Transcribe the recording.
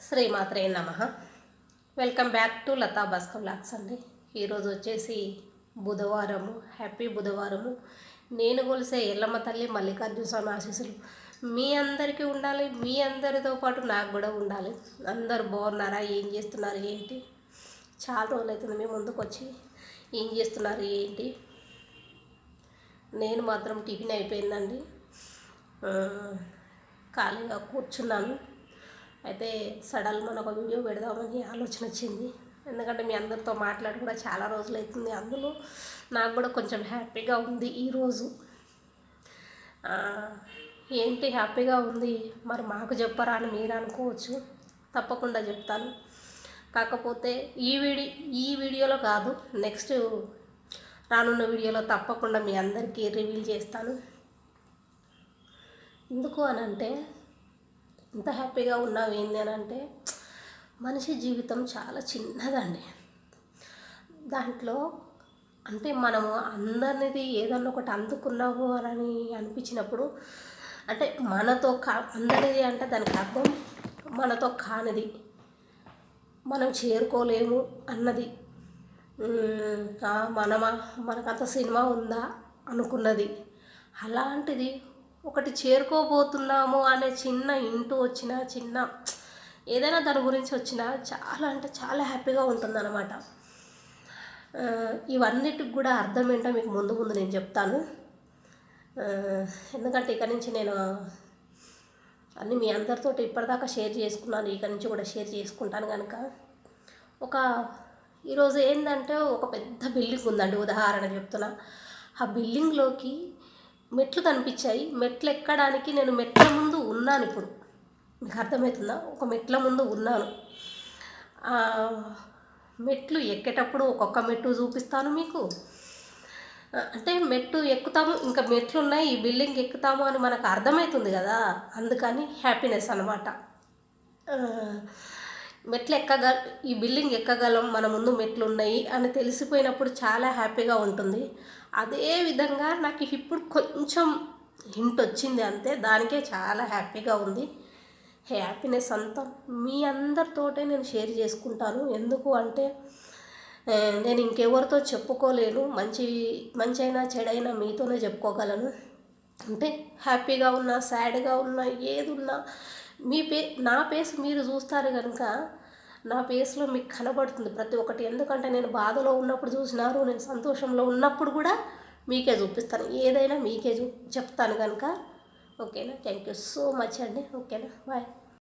శ్రీమాత్రే నమః. Welcome back to Lata Bhaskar vlogs అండి. ఈరోజు వచ్చేసి బుధవారము. హ్యాపీ బుధవారము. నేను కొలిసే ఎల్లమ్మ తల్లి మల్లికార్జున స్వామి ఆశీస్సులు మీ అందరికీ ఉండాలి, మీ అందరితో పాటు నాకు కూడా ఉండాలి. అందరు బాగున్నారా? ఏం చేస్తున్నారు ఏంటి? చాలా రోజులు అవుతుంది మీ ముందుకు వచ్చి. ఏం చేస్తున్నారు ఏంటి? నేను మాత్రం టిఫిన్ అయిపోయిందండి, ఖాళీగా కూర్చున్నాను. అయితే సడన్ మన ఒక వీడియో పెడదామని ఆలోచన వచ్చింది. ఎందుకంటే మీ అందరితో మాట్లాడి కూడా చాలా రోజులు అవుతుంది. అందులో నాకు కూడా కొంచెం హ్యాపీగా ఉంది ఈరోజు. ఏంటి హ్యాపీగా ఉంది మరి మాకు చెప్పరా అని మీరు అనుకోవచ్చు. తప్పకుండా చెప్తాను. కాకపోతే ఈ వీడియోలో కాదు, నెక్స్ట్ రానున్న వీడియోలో తప్పకుండా మీ అందరికీ రివీల్ చేస్తాను. ఎందుకు అని అంటే, ఇంత హ్యాపీగా ఉన్నావు ఏంది అని అంటే, మనిషి జీవితం చాలా చిన్నదండి. దాంట్లో అంటే మనము అందరిది ఏదన్నా ఒకటి అందుకున్నాము అని అనిపించినప్పుడు, అంటే మనతో అందరిది అంటే దానికి అర్థం మనతో కానిది, మనం చేరుకోలేము అన్నది, మనకంత సినిమా ఉందా అనుకున్నది, అలాంటిది ఒకటి చేరుకోబోతున్నాము అనే చిన్న ఇంటూ వచ్చిన చిన్న ఏదైనా దాని గురించి వచ్చినా చాలా అంటే చాలా హ్యాపీగా ఉంటుందన్నమాట. ఇవన్నిటికి కూడా అర్థం ఏంటో మీకు ముందు నేను చెప్తాను. ఎందుకంటే ఇక నుంచి నేను అన్నీ మీ అందరితో ఇప్పటిదాకా షేర్ చేసుకున్నాను, ఇక నుంచి కూడా షేర్ చేసుకుంటాను. కనుక ఈరోజు ఏంటంటే ఒక పెద్ద బిల్డింగ్ ఉందండి, ఉదాహరణ చెప్తున్నా. ఆ బిల్డింగ్లోకి మెట్లు కనిపించాయి. మెట్లు ఎక్కడానికి నేను మెట్ల ముందు ఉన్నాను. ఇప్పుడు మీకు అర్థమవుతుందా? ఒక మెట్ల ముందు ఉన్నాను. మెట్లు ఎక్కేటప్పుడు ఒక్కొక్క మెట్టు చూపిస్తాను మీకు. అంటే మెట్టు ఎక్కుతాము, ఇంకా మెట్లు ఉన్నాయి, ఈ బిల్డింగ్ ఎక్కుతాము అని మనకు అర్థమవుతుంది కదా. అందుకని హ్యాపీనెస్ అన్నమాట. ఈ బిల్డింగ్ ఎక్కగలం, మన ముందు మెట్లు ఉన్నాయి అని తెలిసిపోయినప్పుడు చాలా హ్యాపీగా ఉంటుంది. అదేవిధంగా నాకు ఇప్పుడు కొంచెం హింట్ వచ్చింది అంతే, దానికే చాలా హ్యాపీగా ఉంది. హ్యాపీనెస్ అంతా మీ అందరితోటే నేను షేర్ చేసుకుంటాను. ఎందుకు అంటే నేను ఇంకెవరితో చెప్పుకోలేను. మంచి అయినా చెడైనా మీతోనే చెప్పుకోగలను. అంటే హ్యాపీగా ఉన్నా, సాడ్గా ఉన్నా, ఏది ఉన్నా నా ఫేస్ మీరు చూస్తారు కనుక నా ఫేస్లో మీకు కనబడుతుంది ప్రతి ఒక్కటి. ఎందుకంటే నేను బాధలో ఉన్నప్పుడు చూసినారు, నేను సంతోషంలో ఉన్నప్పుడు కూడా మీకే చూపిస్తాను, ఏదైనా మీకే చెప్తాను కనుక. ఓకేనా? థ్యాంక్ యూ సో మచ్ అండి. ఓకేనా? బాయ్.